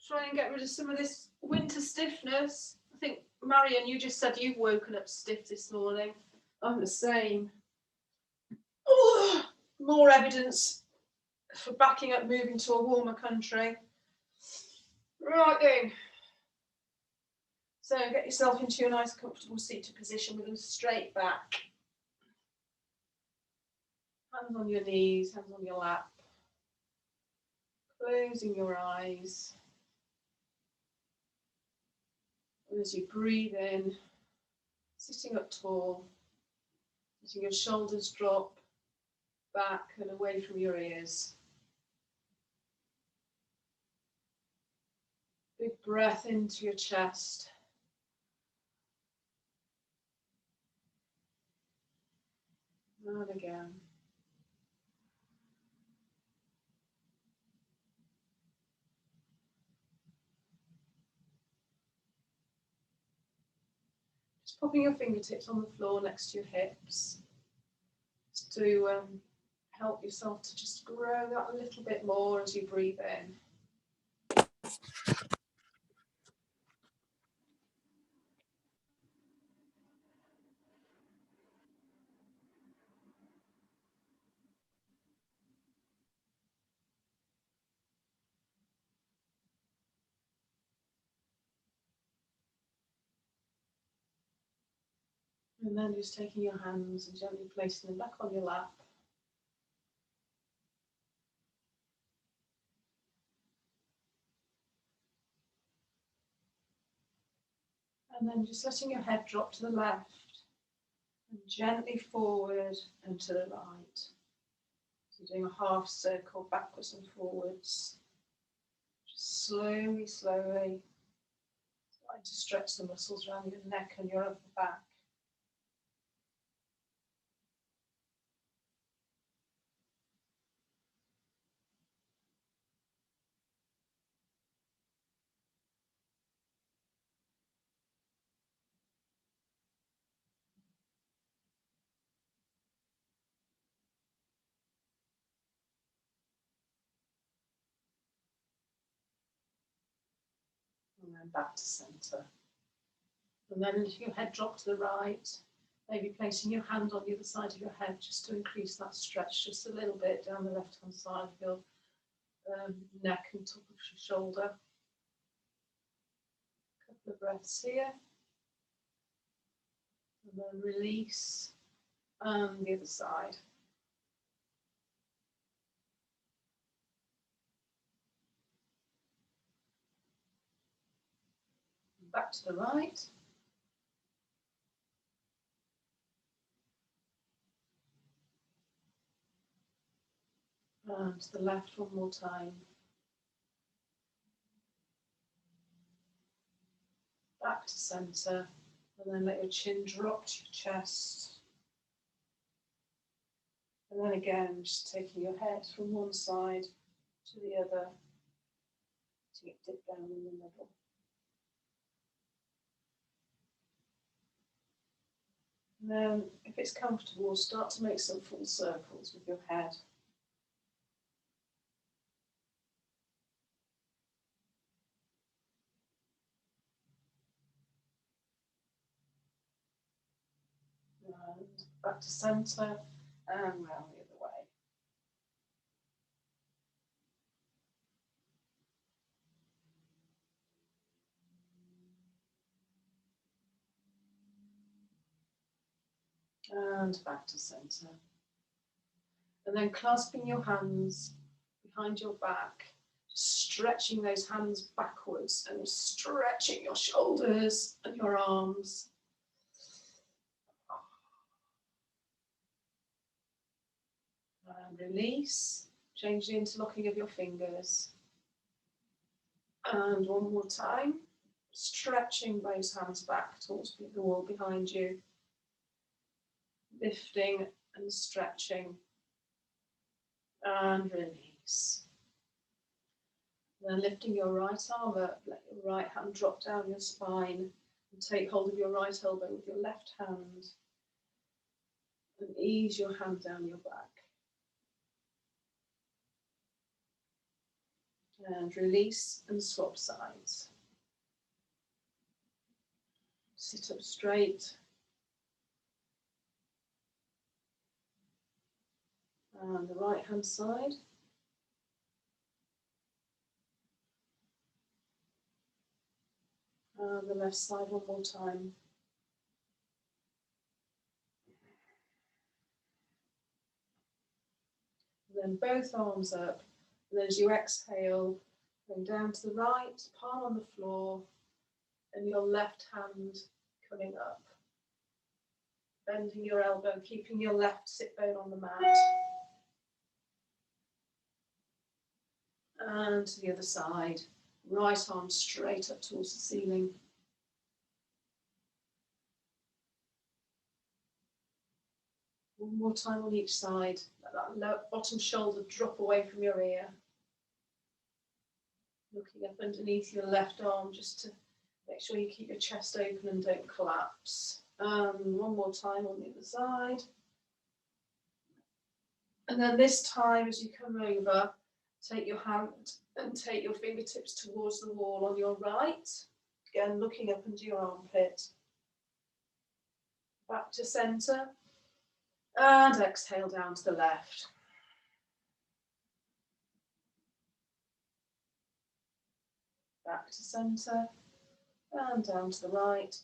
try and get rid of some of this winter stiffness. I think, Marion, you just said you've woken up stiff this morning. I'm the same. Oh, more evidence for backing up moving to a warmer country. Right then. So get yourself into your nice comfortable seated position with a straight back. Hands on your knees, hands on your lap. Closing your eyes. And as you breathe in, sitting up tall, letting your shoulders drop back and away from your ears. Big breath into your chest. And again. Just popping your fingertips on the floor next to your hips. Just to help yourself to just grow that a little bit more as you breathe in. And then just taking your hands and gently placing them back on your lap. And then just letting your head drop to the left and gently forward and to the right. So doing a half circle backwards and forwards. Just slowly, slowly trying to stretch the muscles around your neck and your upper back. And then back to centre. And then letting your head drop to the right, maybe placing your hand on the other side of your head just to increase that stretch just a little bit down the left-hand side of your neck and top of your shoulder. A couple of breaths here. And then release, and the other side. Back to the right. And to the left one more time. Back to centre. And then let your chin drop to your chest. And then again, just taking your head from one side to the other. To get dip down in the middle. And then, if it's comfortable, start to make some full circles with your head. And back to centre and round the other way. And back to centre. And then clasping your hands behind your back, stretching those hands backwards and stretching your shoulders and your arms. And release, change the interlocking of your fingers. And one more time, stretching those hands back towards the wall behind you. Lifting and stretching. And release. Then lifting your right arm up, let your right hand drop down your spine and take hold of your right elbow with your left hand and ease your hand down your back. And release and swap sides. Sit up straight. And the right hand side. And the left side one more time. And then both arms up. And then as you exhale, going down to the right, palm on the floor, and your left hand coming up. Bending your elbow, keeping your left sit bone on the mat. And to the other side, right arm straight up towards the ceiling. One more time on each side. Let that bottom shoulder drop away from your ear. Looking up underneath your left arm just to make sure you keep your chest open and don't collapse. One more time on the other side. And then this time, as you come over, take your hand and take your fingertips towards the wall on your right. Again, looking up into your armpit. Back to centre. And exhale down to the left. Back to centre. And down to the right.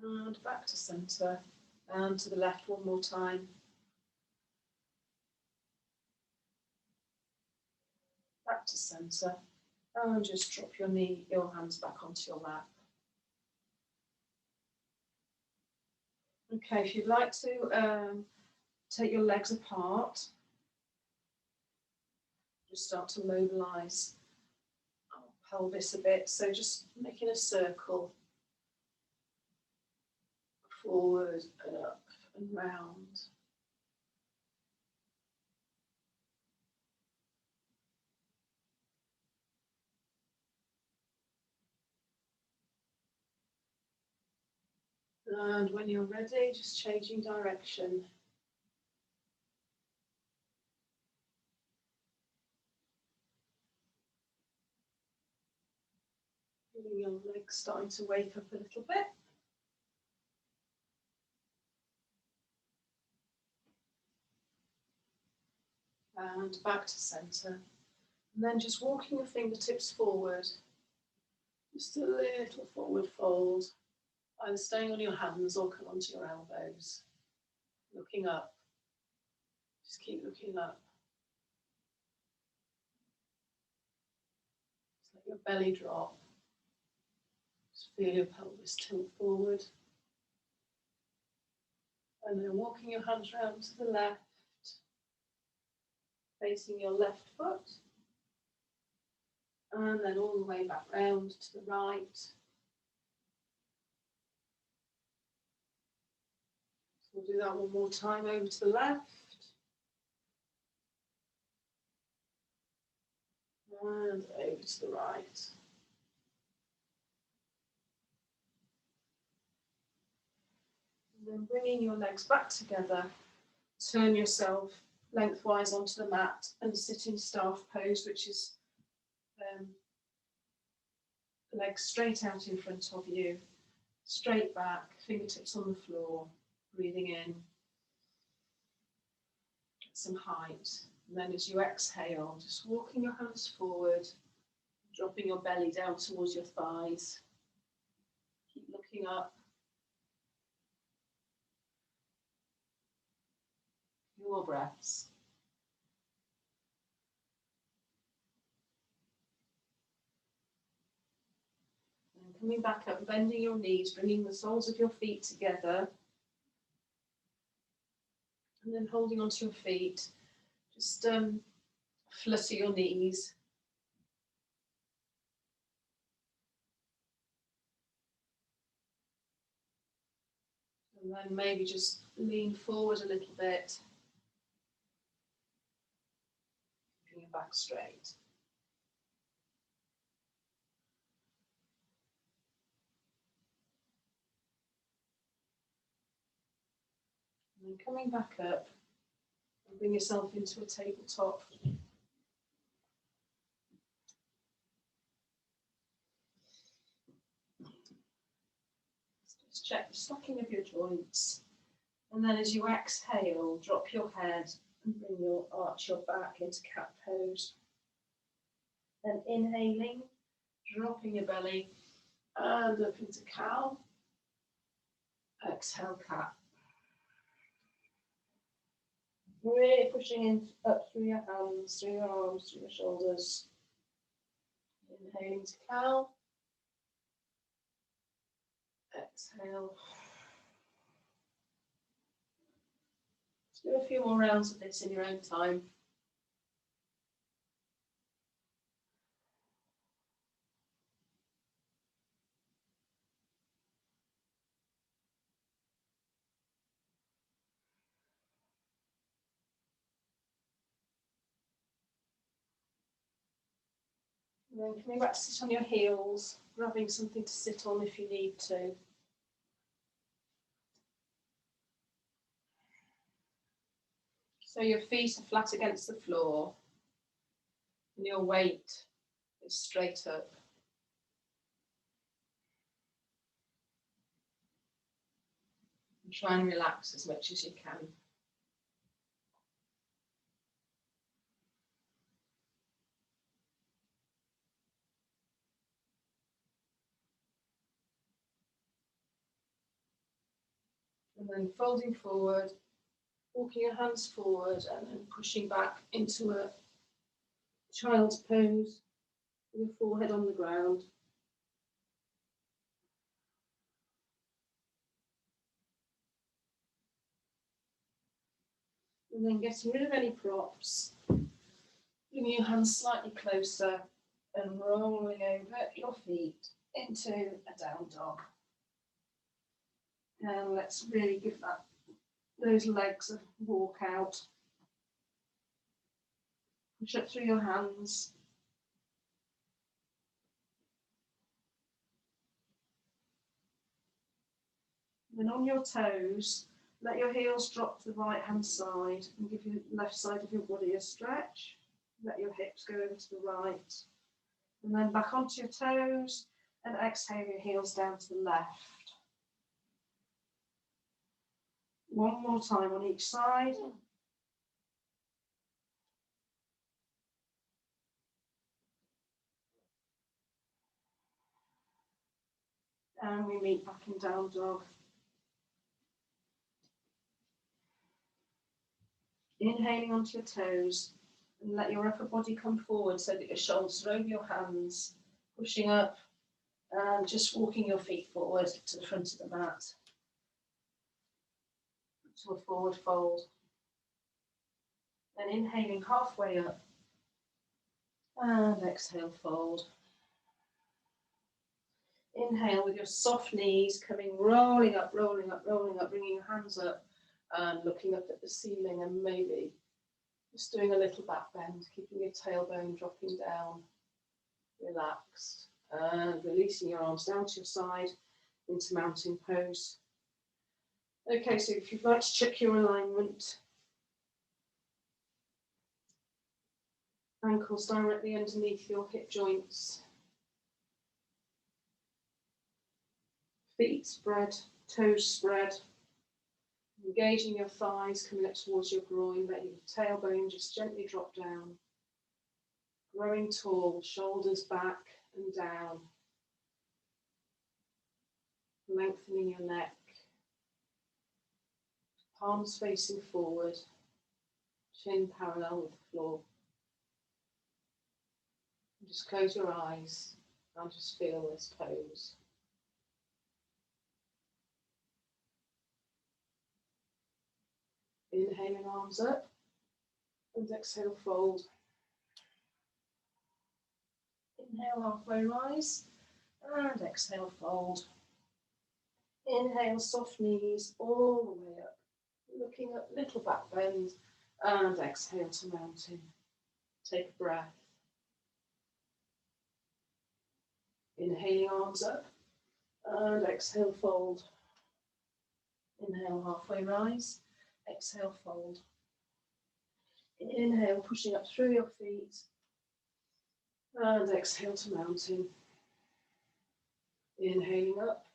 And back to centre. And to the left one more time. Back to centre. And just drop your hands back onto your lap. Okay, if you'd like to take your legs apart, just start to mobilise our pelvis a bit. So just making a circle forward and up and round. And when you're ready, just changing direction. Feeling your legs starting to wake up a little bit. And back to centre. And then just walking your fingertips forward. Just a little forward fold. Either staying on your hands or come onto your elbows. Looking up. Just keep looking up. Just let your belly drop. Just feel your pelvis tilt forward. And then walking your hands round to the left. Facing your left foot. And then all the way back round to the right. We'll do that one more time over to the left. And over to the right. And then bringing your legs back together, turn yourself lengthwise onto the mat and sit in staff pose, which is legs straight out in front of you, straight back, fingertips on the floor, breathing in, get some height. And then as you exhale, just walking your hands forward, dropping your belly down towards your thighs. Keep looking up. Your breaths. And coming back up, bending your knees, bringing the soles of your feet together. And then holding onto your feet. Just flutter your knees. And then maybe just lean forward a little bit. Keeping your back straight. And then coming back up Bring yourself into a tabletop. Just check the stacking of your joints. And then as you exhale, drop your head and arch your back into cat pose. Then inhaling, dropping your belly and up into cow. Exhale, cat. Really pushing in up through your hands, through your arms, through your shoulders. Inhaling to cow. Exhale. Let's do a few more rounds of this in your own time. And then coming back to sit on your heels, grabbing something to sit on if you need to. So your feet are flat against the floor and your weight is straight up. And try and relax as much as you can. And then folding forward, walking your hands forward and then pushing back into a child's pose with your forehead on the ground. And then getting rid of any props, bringing your hands slightly closer and rolling over your feet into a down dog. And let's really give those legs a walk out. Push up through your hands. Then on your toes, let your heels drop to the right hand side and give your left side of your body a stretch. Let your hips go over to the right. And then back onto your toes and exhale your heels down to the left. One more time on each side. And we meet back in down dog. Inhaling onto your toes and let your upper body come forward so that your shoulders are over your hands, pushing up and just walking your feet forward to the front of the mat. To a forward fold. Then inhaling halfway up and exhale, fold. Inhale with your soft knees coming, rolling up, rolling up, rolling up, bringing your hands up and looking up at the ceiling and maybe just doing a little back bend, keeping your tailbone dropping down, relaxed, and releasing your arms down to your side into mountain pose. Okay, so if you'd like to check your alignment, ankles directly underneath your hip joints, feet spread, toes spread, engaging your thighs coming up towards your groin, letting your tailbone just gently drop down, growing tall, shoulders back and down, lengthening your neck, palms facing forward, chin parallel with the floor. And just close your eyes and just feel this pose. Inhaling, arms up, and exhale, fold. Inhale, halfway rise, and exhale, fold. Inhale, soft knees all the way up, looking up, little back bend, and exhale to mountain. Take a breath. Inhaling, arms up, and exhale, fold. Inhale, halfway rise, exhale, fold. Inhale, pushing up through your feet. And exhale to mountain. Inhaling up.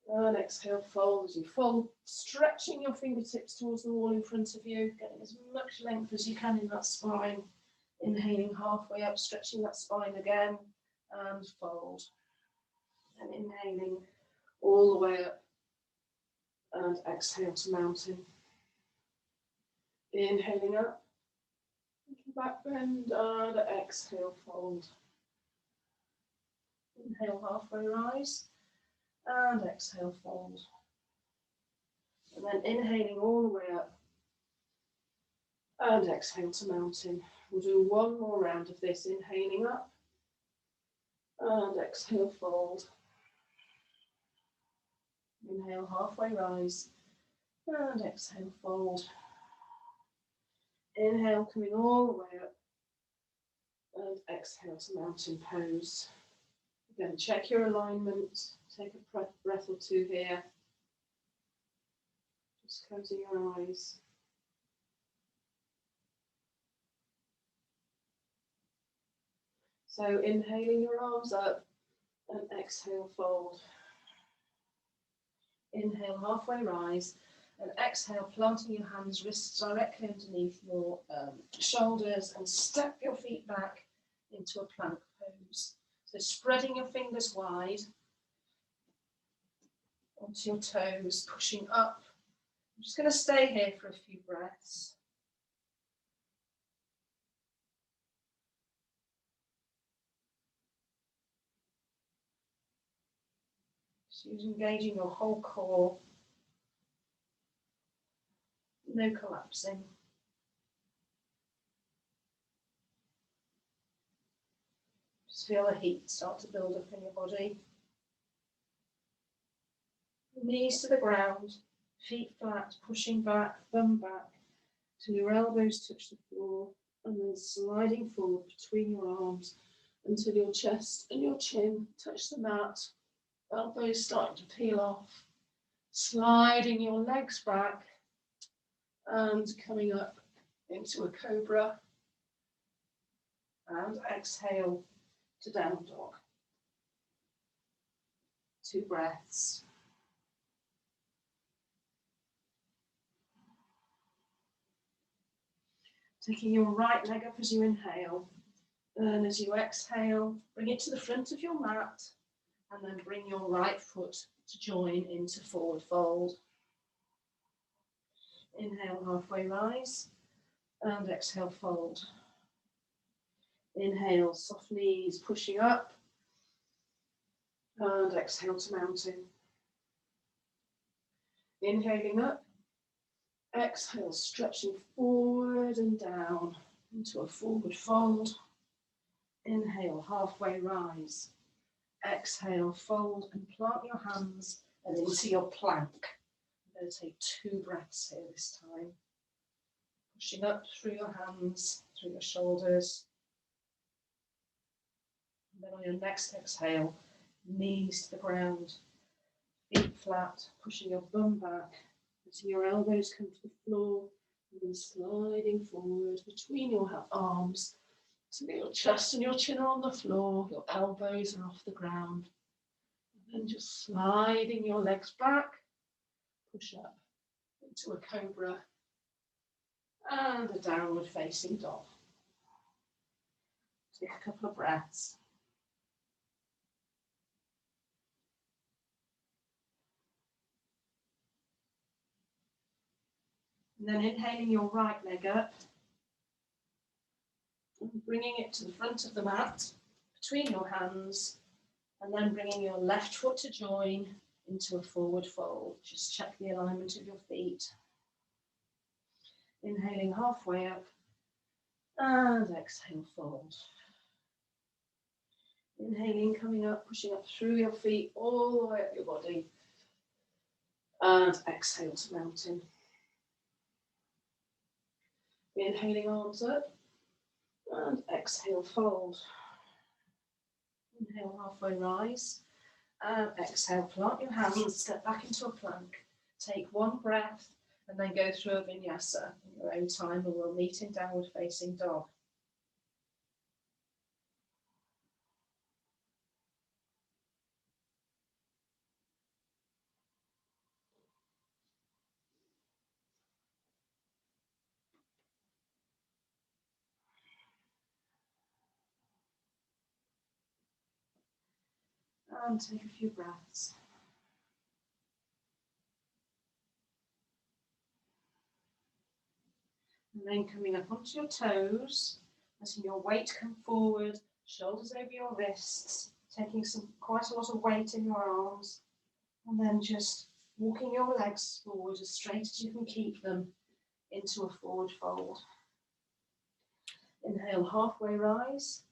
And exhale, fold as you fold, stretching your fingertips towards the wall in front of you, getting as much length as you can in that spine. Inhaling halfway up, stretching that spine again, and fold. And inhaling all the way up, and exhale to mountain. Inhaling up, back bend, and exhale, fold. Inhale, halfway rise, and exhale, fold. And then inhaling all the way up, and exhale to mountain. We'll do one more round of this, inhaling up, and exhale, fold. Inhale, halfway rise, and exhale, fold. Inhale, coming all the way up, and exhale to mountain pose. Again, check your alignment, take a breath or two here. Just closing your eyes. So inhaling your arms up, and exhale, fold. Inhale, halfway rise, and exhale, planting your hands, wrists directly underneath your shoulders, and step your feet back into a plank pose. So spreading your fingers wide onto your toes, pushing up. I'm just going to stay here for a few breaths. Just engaging your whole core. No collapsing. Just feel the heat start to build up in your body. Knees to the ground, feet flat, pushing back, bum back, till your elbows touch the floor, and then sliding forward between your arms until your chest and your chin touch the mat. Elbows starting to peel off, sliding your legs back, and coming up into a cobra. And exhale to down dog. 2 breaths. Taking your right leg up as you inhale, and as you exhale, bring it to the front of your mat, and then bring your right foot to join into forward fold. Inhale, halfway rise, and exhale, fold. Inhale, soft knees pushing up, and exhale to mountain. Inhaling up, exhale, stretching forward and down into a forward fold. Inhale, halfway rise. Exhale, fold and plant your hands and into your plank. I'm going to take 2 breaths here this time. Pushing up through your hands, through your shoulders. And then on your next exhale, knees to the ground, feet flat, pushing your bum back until your elbows come to the floor, and then sliding forward between your arms so that your chest and your chin are on the floor, your elbows are off the ground. And then just sliding your legs back, push up into a cobra and a downward facing dog. Take a couple of breaths. And then inhaling your right leg up, and bringing it to the front of the mat, between your hands, and then bringing your left foot to join into a forward fold. Just check the alignment of your feet. Inhaling halfway up, and exhale, fold. Inhaling, coming up, pushing up through your feet, all the way up your body, and exhale to mountain. Inhaling, arms up, and exhale, fold. Inhale, halfway rise, and exhale, plant your hands, step back into a plank. Take 1 breath, And then go through a vinyasa in your own time, and we'll meet in downward facing dog. And take a few breaths. And then coming up onto your toes, letting your weight come forward, shoulders over your wrists, taking quite a lot of weight in your arms, and then just walking your legs forward as straight as you can keep them into a forward fold. Inhale, halfway rise,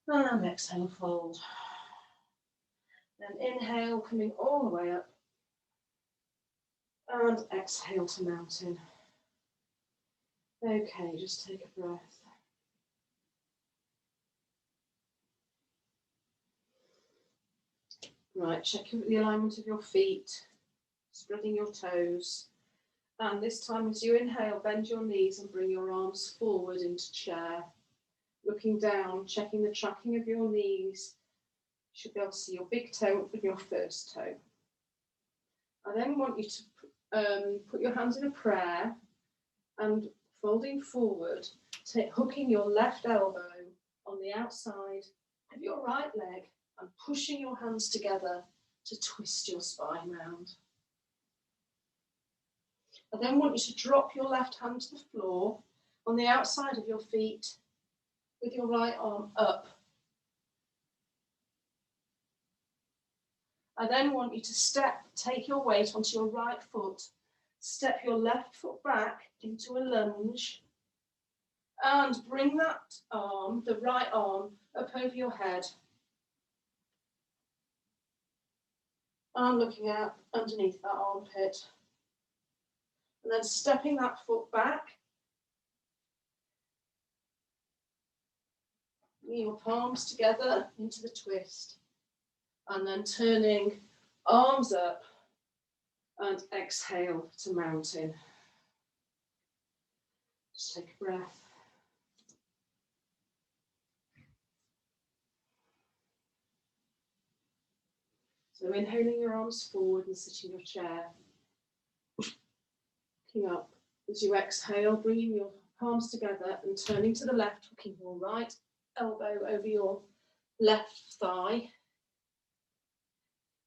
and exhale, fold. Then inhale, coming all the way up, and exhale to mountain. Okay, just take a breath. Right, checking the alignment of your feet, spreading your toes. And this time as you inhale, bend your knees and bring your arms forward into chair. Looking down, checking the tracking of your knees. You should be able to see your big toe and your first toe. I then want you to put your hands in a prayer and folding forward, hooking your left elbow on the outside of your right leg and pushing your hands together to twist your spine round. I then want you to drop your left hand to the floor on the outside of your feet with your right arm up. I then want you to take your weight onto your right foot, step your left foot back into a lunge, and bring that arm, the right arm, up over your head. And looking out underneath that armpit. And then stepping that foot back. Bringing your palms together into the twist. And then turning arms up and exhale to mountain. Just take a breath. So inhaling your arms forward and sit in your chair. Looking up as you exhale, bringing your palms together and turning to the left, hooking your right elbow over your left thigh.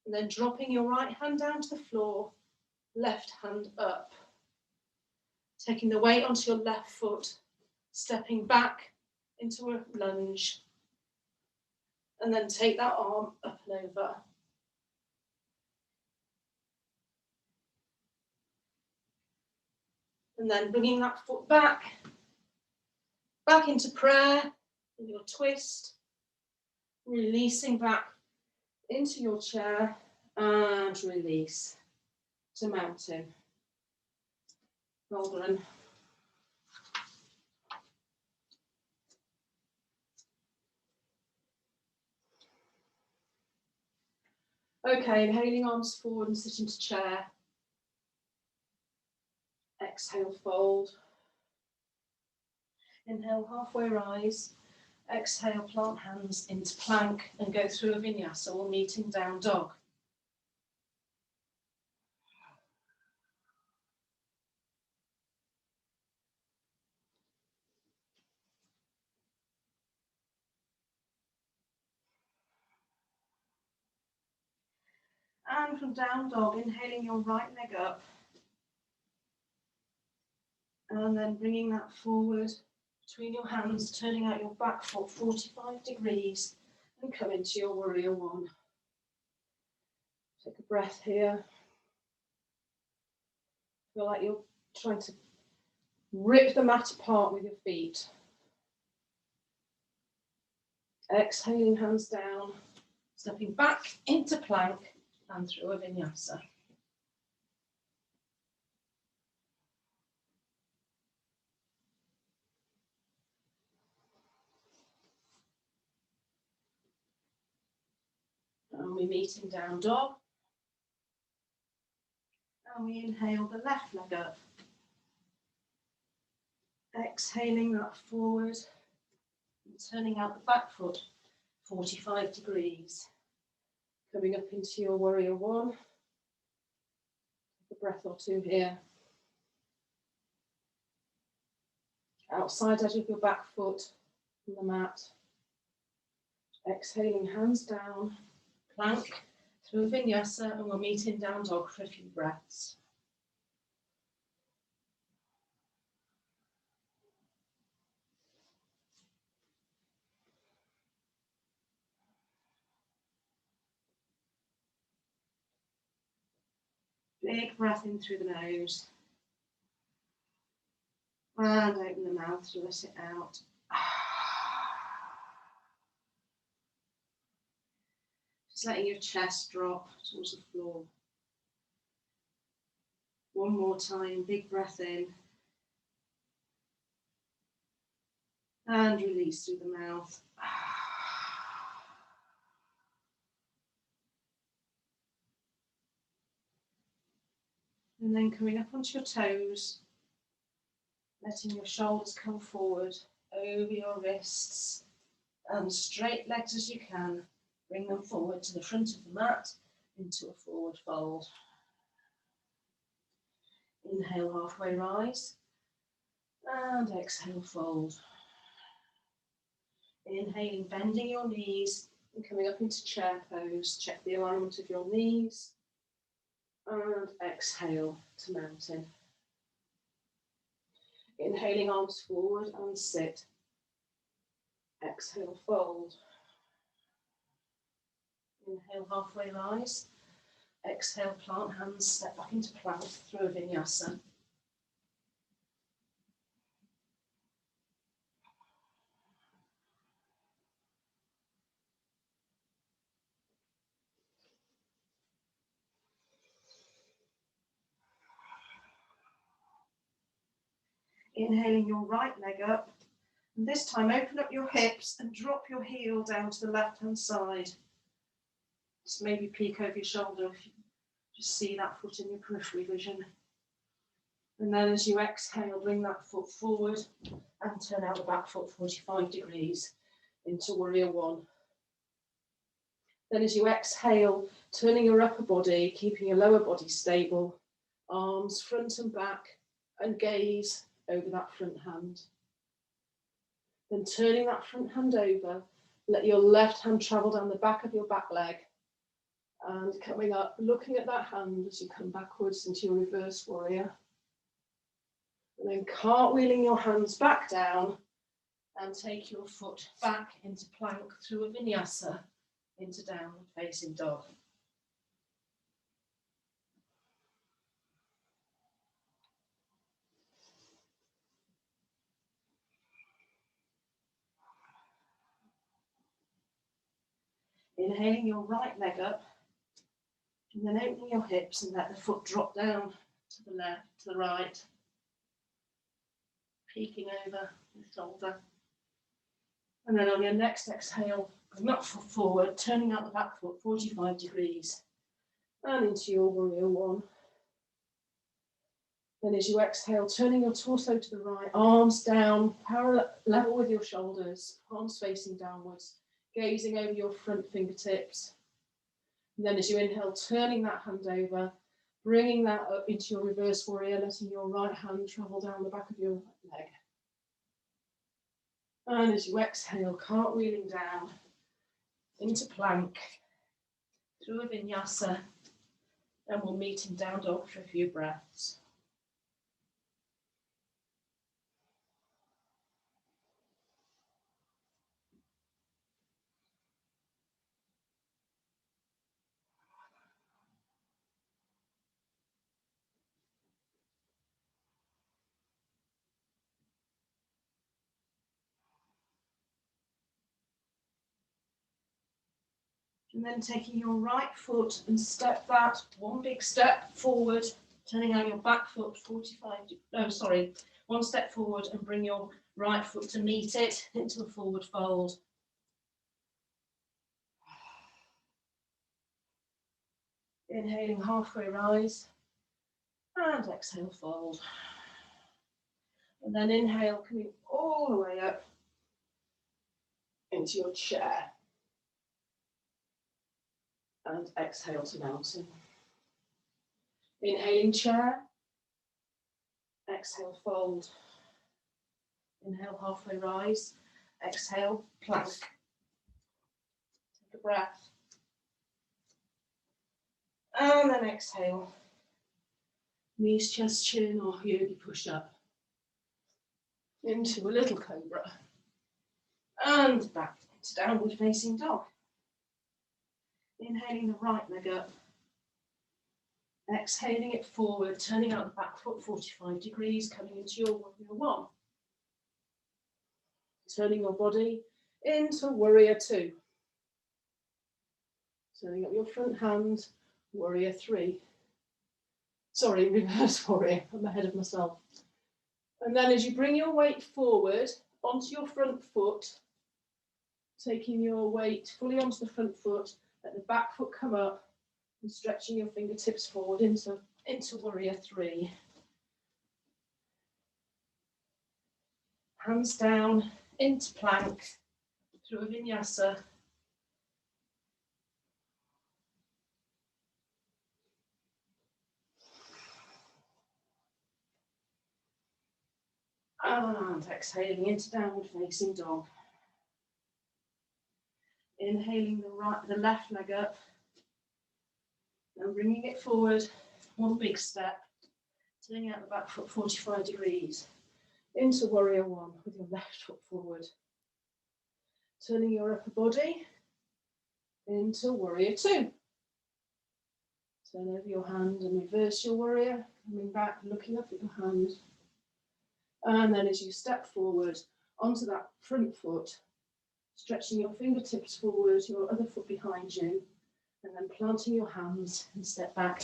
And then dropping your right hand down to the floor, left hand up. Taking the weight onto your left foot, stepping back into a lunge. And then take that arm up and over. And then bringing that foot back into prayer, in your twist, releasing back into your chair and release to mountain. Well done. Okay, inhaling arms forward and sit into chair. Exhale, fold. Inhale, halfway rise. Exhale, plant hands into plank and go through a vinyasa or meeting down dog. And from down dog, inhaling your right leg up. And then bringing that forward between your hands, turning out your back foot 45 degrees and come into your warrior one. Take a breath here. Feel like you're trying to rip the mat apart with your feet. Exhaling, hands down, stepping back into plank and through a vinyasa. And we're meeting down dog. And we inhale the left leg up Exhaling that forward and turning out the back foot 45 degrees. Coming up into your warrior one. Take a breath or two here. Outside edge of your back foot on the mat. Exhaling, hands down, plank through Vinyasa, and we'll meet in down dog for a few breaths. Big breath in through the nose. And open the mouth to let it out. Just letting your chest drop towards the floor. One more time, big breath in. And release through the mouth. And then coming up onto your toes, letting your shoulders come forward over your wrists, and straight legs as you can. Bring them forward to the front of the mat into a forward fold. Inhale, halfway rise, and exhale, fold. Inhaling, bending your knees and coming up into chair pose. Check the alignment of your knees. And exhale to mountain. Inhaling, arms forward and sit. Exhale, fold. Inhale, halfway rise. Exhale, plant hands, step back into plank through a vinyasa. Inhaling your right leg up, and this time open up your hips and drop your heel down to the left-hand side. Just maybe peek over your shoulder if you just see that foot in your periphery vision. And then as you exhale, bring that foot forward and turn out the back foot 45 degrees into warrior one. Then as you exhale, turning your upper body, keeping your lower body stable, arms front and back, and gaze over that front hand. Then turning that front hand over, let your left hand travel down the back of your back leg, and coming up, looking at that hand as you come backwards into your reverse warrior. And then cartwheeling your hands back down and take your foot back into plank through a vinyasa into downward facing dog. Inhaling your right leg up, and then opening your hips and let the foot drop down to the left, to the right, peeking over the shoulder. And then on your next exhale, bring that foot forward, turning out the back foot 45 degrees, and into your warrior one. Then as you exhale, turning your torso to the right, arms down, parallel level with your shoulders, palms facing downwards, gazing over your front fingertips. And then as you inhale, turning that hand over, bringing that up into your reverse warrior, letting your right hand travel down the back of your leg. And as you exhale, cartwheeling down into plank through a vinyasa, and we'll meet in down dog for a few breaths. And then taking your right foot and step that one big step forward, turning out your back foot 45, one step forward and bring your right foot to meet it into a forward fold. Inhaling, halfway rise, and exhale, fold. And then inhale, coming all the way up into your chair. And exhale to mountain. Inhaling chair. Exhale, fold. Inhale, halfway rise. Exhale, plank. Take a breath. And then exhale. Knees, chest, chin, or yogi push up. Into a little cobra. And back into downward facing dog. Inhaling the right leg up. Exhaling it forward, turning out the back foot 45 degrees, coming into your warrior one. Turning your body into warrior two. Turning up your front hand, warrior three. Sorry, reverse warrior, I'm ahead of myself. And then as you bring your weight forward onto your front foot, taking your weight fully onto the front foot, let the back foot come up and stretching your fingertips forward into warrior three. Hands down into plank through a vinyasa. And exhaling into downward facing dog. Inhaling the left leg up and bringing it forward, one big step, turning out the back foot 45 degrees into warrior one with your left foot forward. Turning your upper body into warrior two. Turn over your hand and reverse your warrior, coming back, looking up at your hand. And then as you step forward onto that front foot, stretching your fingertips forward, your other foot behind you, and then planting your hands and step back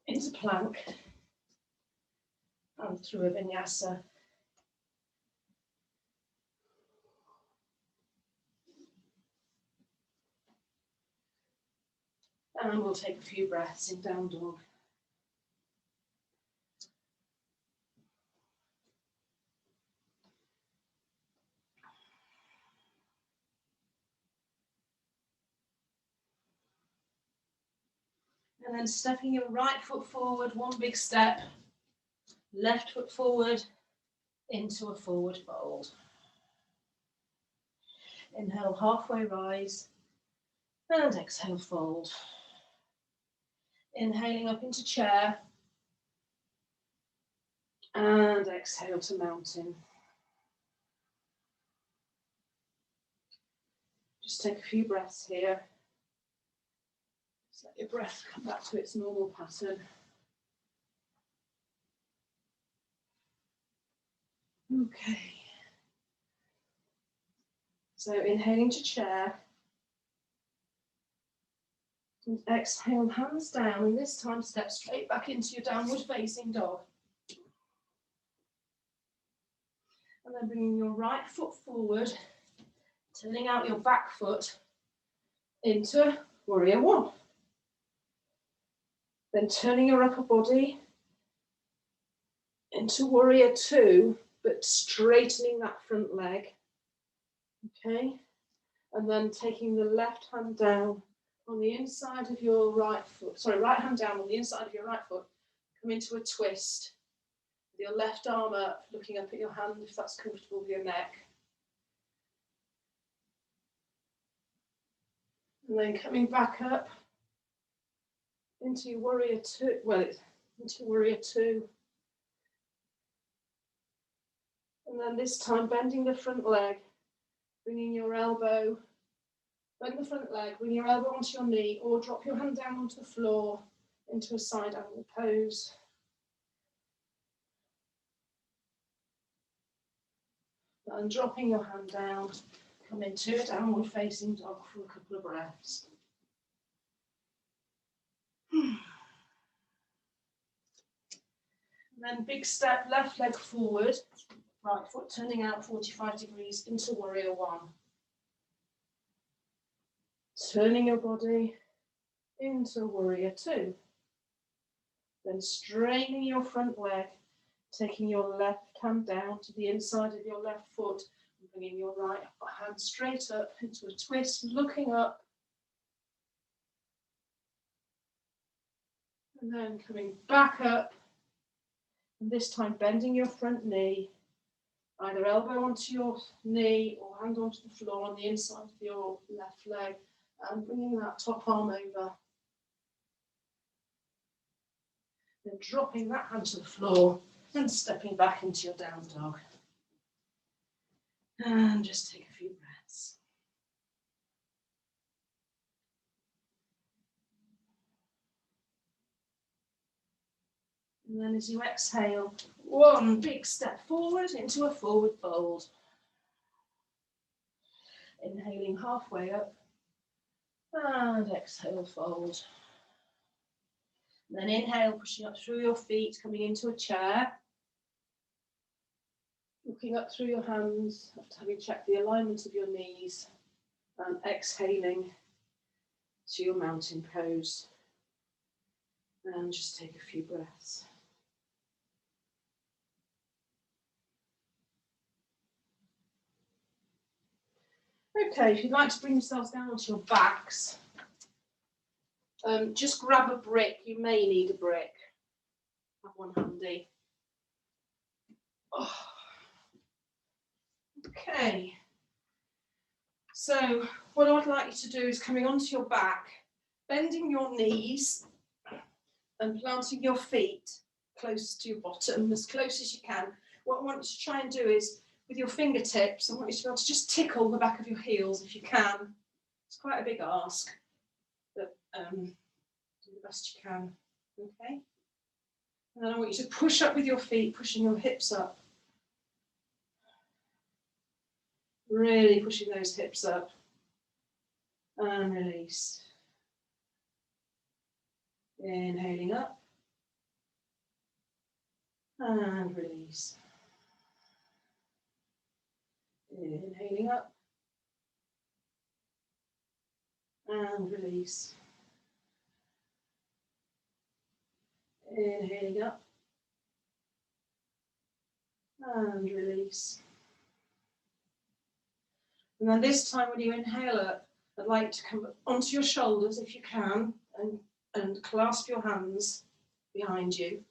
into plank and through a vinyasa. And we'll take a few breaths in down dog. And then stepping your right foot forward, one big step, left foot forward into a forward fold. Inhale, halfway rise, and exhale, fold. Inhaling up into chair, and exhale to mountain. Just take a few breaths here. Just let your breath come back to its normal pattern. Okay. So inhaling to chair. And exhale, hands down, and this time step straight back into your downward facing dog. And then bringing your right foot forward, turning out your back foot into warrior one. Then turning your upper body into warrior two, but straightening that front leg. Okay, and then taking the left hand down on the inside of your right foot, right hand down on the inside of your right foot, come into a twist. With your left arm up, looking up at your hand if that's comfortable with your neck. And then coming back up into your warrior two, into warrior two. And then this time bending the front leg, bringing your elbow, bend the front leg, bring your elbow onto your knee, or drop your hand down onto the floor into a side angle pose. And dropping your hand down, come into a downward facing dog for a couple of breaths. And then big step, left leg forward, right foot turning out 45 degrees into warrior one. Turning your body into warrior two. Then straining your front leg, Taking your left hand down to the inside of your left foot and bringing your right hand straight up into a twist, looking up. And then coming back up. And this time bending your front knee, either elbow onto your knee or hand onto the floor on the inside of your left leg, and bringing that top arm over. Then dropping that hand to the floor and stepping back into your down dog. And just take a few breaths. And then as you exhale, one big step forward into a forward fold. Inhaling halfway up and exhale, fold. Then inhale, pushing up through your feet, coming into a chair. Looking up through your hands, after having checked the alignment of your knees, and exhaling to your mountain pose. And just take a few breaths. Okay, if you'd like to bring yourselves down onto your backs, just grab a brick. You may need a brick. Have one handy. Oh. Okay. So what I'd like you to do is coming onto your back, bending your knees and planting your feet close to your bottom, as close as you can. What I want you to try and do is, with your fingertips, I want you to be able to just tickle the back of your heels if you can. It's quite a big ask, but do the best you can, okay? And then I want you to push up with your feet, pushing your hips up. Really pushing those hips up. And release. Inhaling up. And release. Inhaling up. And release. Inhaling up. And release. And then this time when you inhale up, I'd like to come onto your shoulders if you can, and clasp your hands behind you.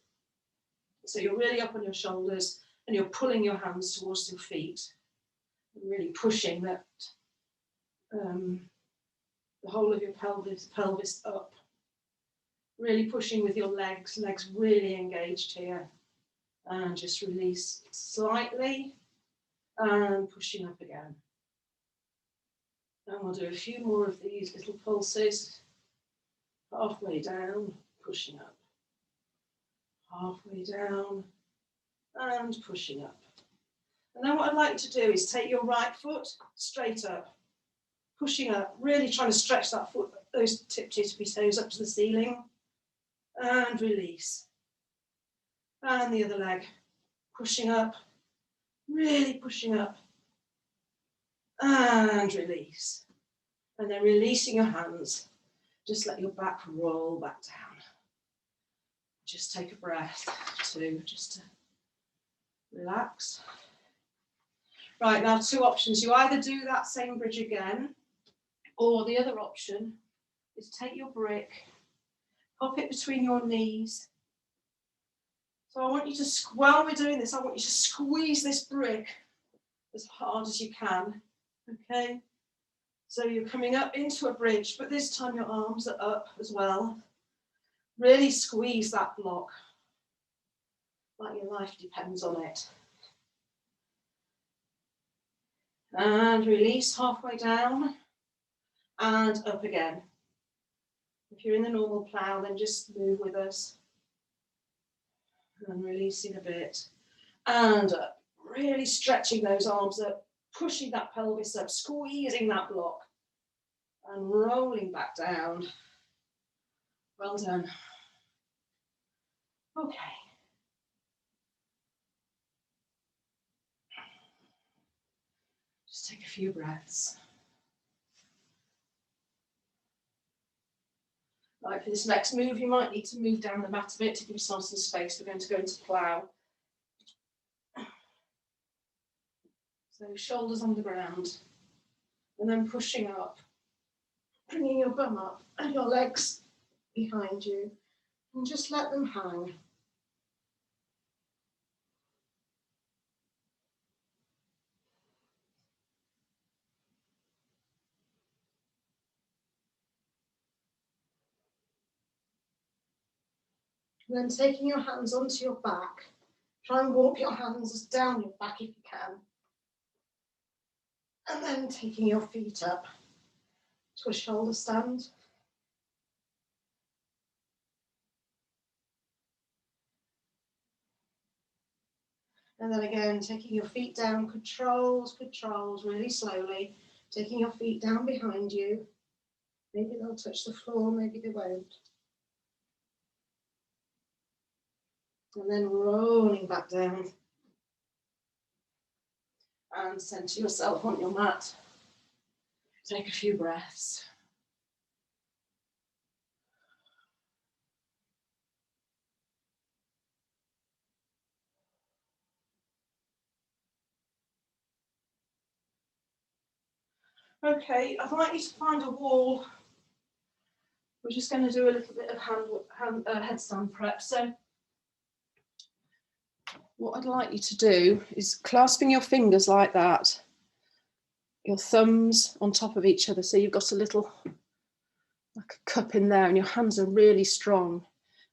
So you're really up on your shoulders and you're pulling your hands towards your feet and really pushing that the whole of your pelvis up. Really pushing with your legs really engaged here. And just release slightly and pushing up again. And we'll do a few more of these little pulses. Halfway down, pushing up. Halfway down and pushing up. And then what I'd like to do is take your right foot straight up, pushing up, really trying to stretch that foot, those tippy toes up to the ceiling, and release. And the other leg, pushing up, really pushing up, and release. And then releasing your hands, just let your back roll back down. Just take a breath too, just to relax. Right, now 2 options. You either do that same bridge again, or the other option is take your brick, pop it between your knees. So I want you to, while we're doing this, I want you to squeeze this brick as hard as you can, okay? So you're coming up into a bridge, but this time your arms are up as well. Really squeeze that block, like your life depends on it. And release halfway down and up again. If you're in the normal plow, then just move with us. And releasing a bit. And up. Really stretching those arms up, pushing that pelvis up, squeezing that block. And rolling back down. Well done. Okay. Just take a few breaths. Right, for this next move, you might need to move down the mat a bit to give yourself some space. We're going to go into plow. So shoulders on the ground, and then pushing up, bringing your bum up and your legs behind you, and just let them hang. And then taking your hands onto your back, try and walk your hands down your back if you can. And then taking your feet up to a shoulder stand. And then again, taking your feet down, controls, really slowly. Taking your feet down behind you. Maybe they'll touch the floor, maybe they won't. And then rolling back down. And center yourself on your mat. Take a few breaths. Okay, I'd like you to find a wall. We're just going to do a little bit of headstand prep. So what I'd like you to do is clasping your fingers like that, your thumbs on top of each other. So you've got a little, like a cup in there, and your hands are really strong,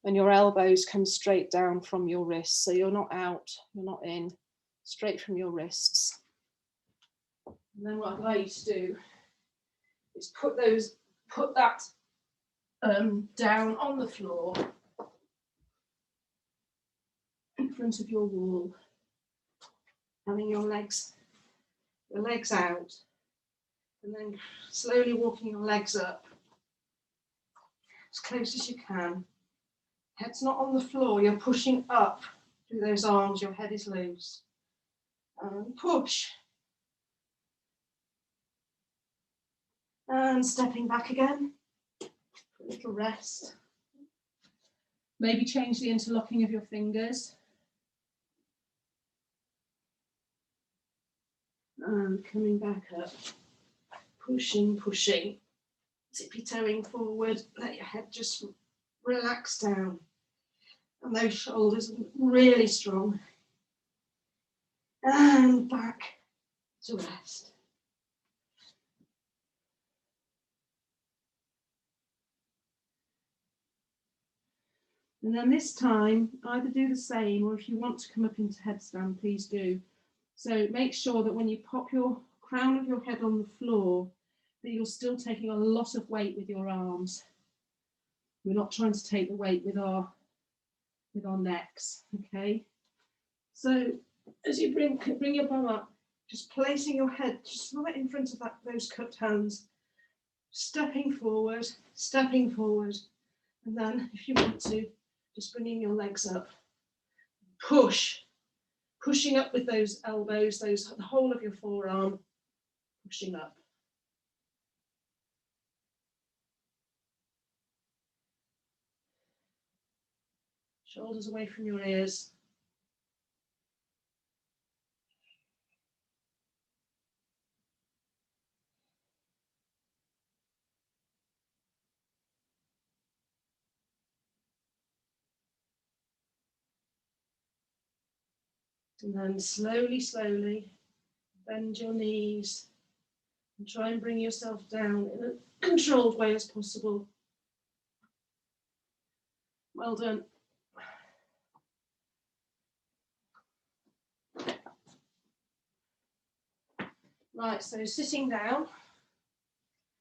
and your elbows come straight down from your wrists. So you're not out, you're not in, straight from your wrists. And then what I'd like you to do is put that down on the floor in front of your wall, having your legs out, and then slowly walking your legs up as close as you can. Head's not on the floor, you're pushing up through those arms, your head is loose. And push. And stepping back again for a little rest. Maybe change the interlocking of your fingers. And coming back up. Pushing. Tippy-toeing forward. Let your head just relax down. And those shoulders are really strong. And back to rest. And then this time, either do the same, or if you want to come up into headstand, please do. So make sure that when you pop your crown of your head on the floor, that you're still taking a lot of weight with your arms. We're not trying to take the weight with our necks, okay? So as you bring your bum up, just placing your head just right in front of those cupped hands, stepping forward, and then if you want to, just bringing your legs up, pushing up with those elbows, the whole of your forearm, pushing up. Shoulders away from your ears. And then slowly bend your knees and try and bring yourself down in a controlled way as possible. Well done. Right, so sitting down,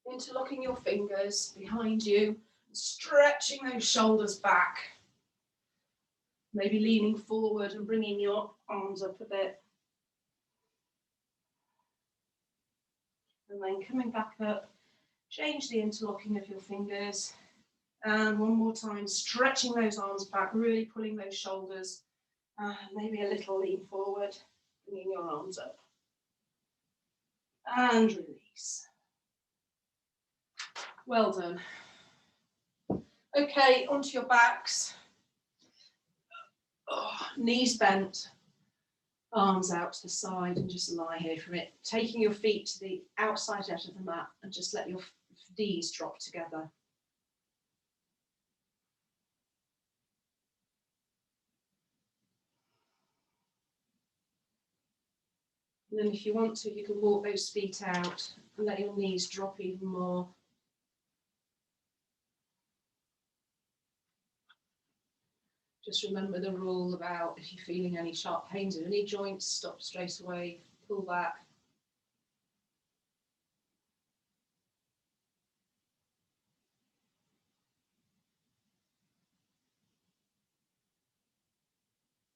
interlocking your fingers behind you, stretching those shoulders back. Maybe leaning forward and bringing your arms up a bit. And then coming back up, change the interlocking of your fingers. And one more time, stretching those arms back, really pulling those shoulders. And maybe a little lean forward, bringing your arms up. And release. Well done. Okay, onto your backs. Oh, knees bent. Arms out to the side and just lie here for a minute. Taking your feet to the outside edge of the mat and just let your knees drop together. And then if you want to, you can walk those feet out and let your knees drop even more. Just remember the rule about if you're feeling any sharp pains in any joints, stop straight away, pull back.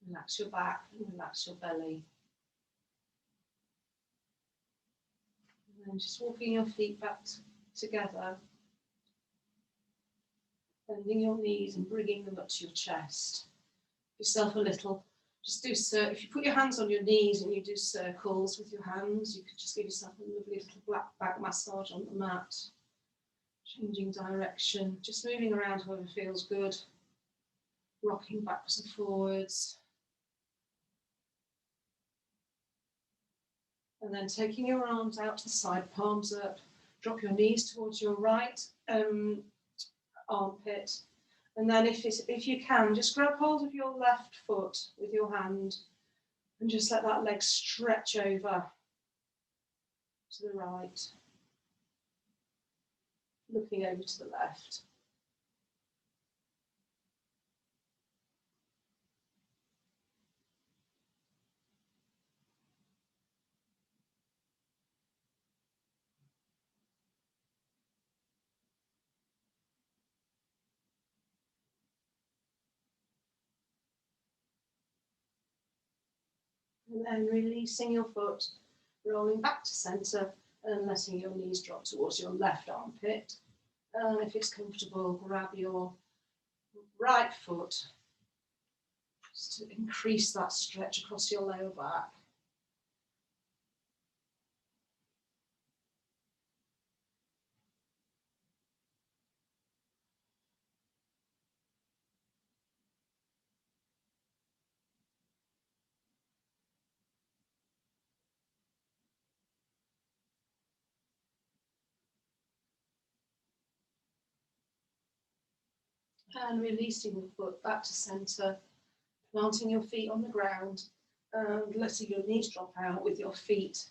Relax your back and relax your belly. And then just walking your feet back together, bending your knees and bringing them up to your chest. Yourself a little. Just do if you put your hands on your knees and you do circles with your hands, you could just give yourself a lovely little back massage on the mat. Changing direction, just moving around however feels good. Rocking backwards and forwards. And then taking your arms out to the side, palms up. Drop your knees towards your right armpit. And then if you can, just grab hold of your left foot with your hand and just let that leg stretch over to the right, looking over to the left. And then releasing your foot, rolling back to centre and letting your knees drop towards your left armpit. And if it's comfortable, grab your right foot just to increase that stretch across your lower back. And releasing the foot back to centre, planting your feet on the ground and letting your knees drop out with your feet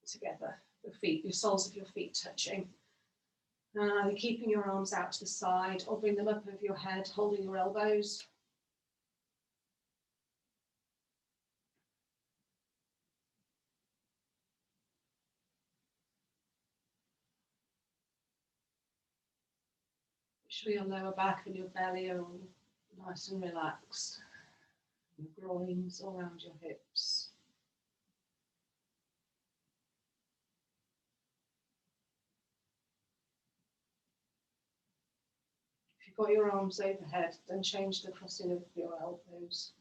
together, your soles of your feet touching. Either keeping your arms out to the side or bring them up over your head, holding your elbows. Make sure your lower back and your belly are all nice and relaxed. Your groins all around your hips. If you've got your arms overhead, then change the crossing of your elbows.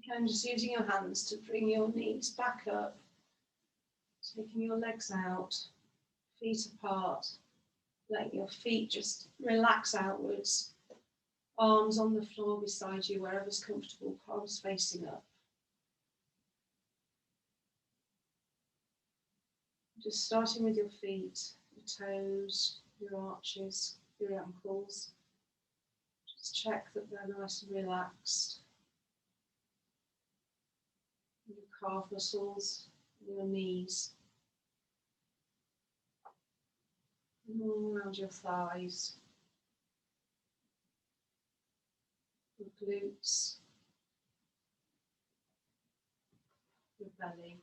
Again, just using your hands to bring your knees back up, taking your legs out, feet apart, letting your feet just relax outwards, arms on the floor beside you, wherever's comfortable, palms facing up. Just starting with your feet, your toes, your arches, your ankles. Just check that they're nice and relaxed. Your calf muscles, your knees, and all around your thighs, your glutes, your belly.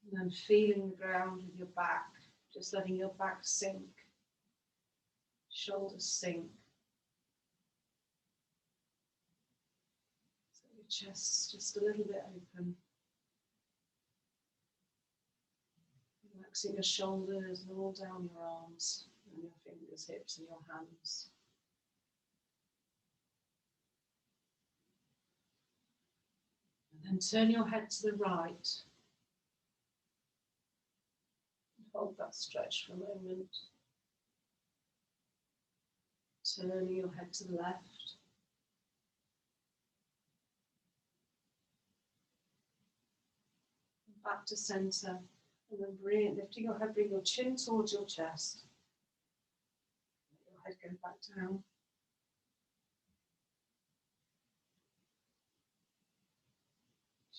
And then feeling the ground with your back, just letting your back sink, shoulders sink. So your chest's just a little bit open. Relaxing your shoulders and all down your arms and your fingers, hips and your hands. And then turn your head to the right. Hold that stretch for a moment. Turning your head to the left. Back to centre. And then lifting your head, bring your chin towards your chest. Let your head go back down.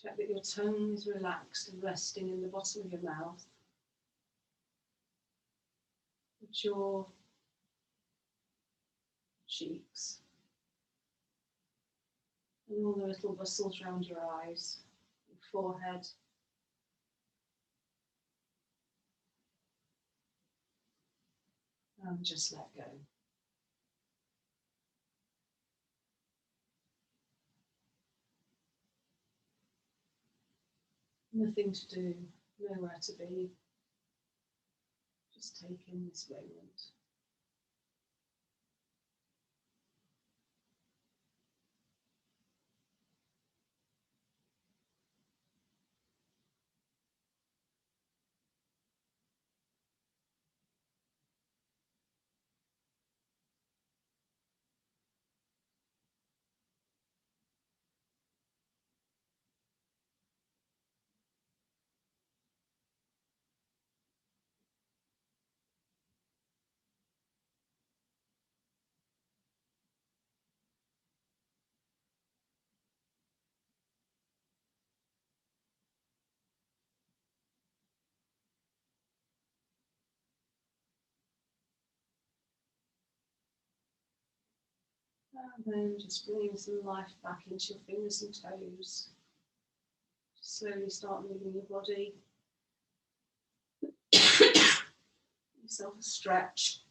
Check that your tongue is relaxed and resting in the bottom of your mouth. The jaw, cheeks, and all the little muscles around your eyes, your forehead. And just let go. Nothing to do, nowhere to be. Just take in this moment. And then just bringing some life back into your fingers and toes. Just slowly start moving your body. Yourself a stretch.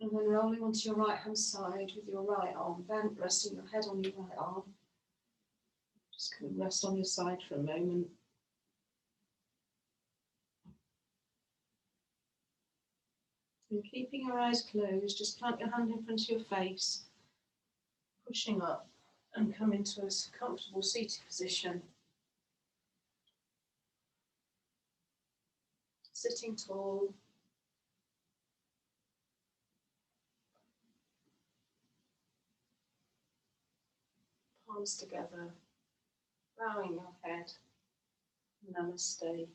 And then rolling onto your right hand side with your right arm bent, resting your head on your right arm. Just come and rest on your side for a moment. And keeping your eyes closed, just plant your hand in front of your face, pushing up and come into a comfortable seated position. Sitting tall. Palms together, bowing your head. Namaste.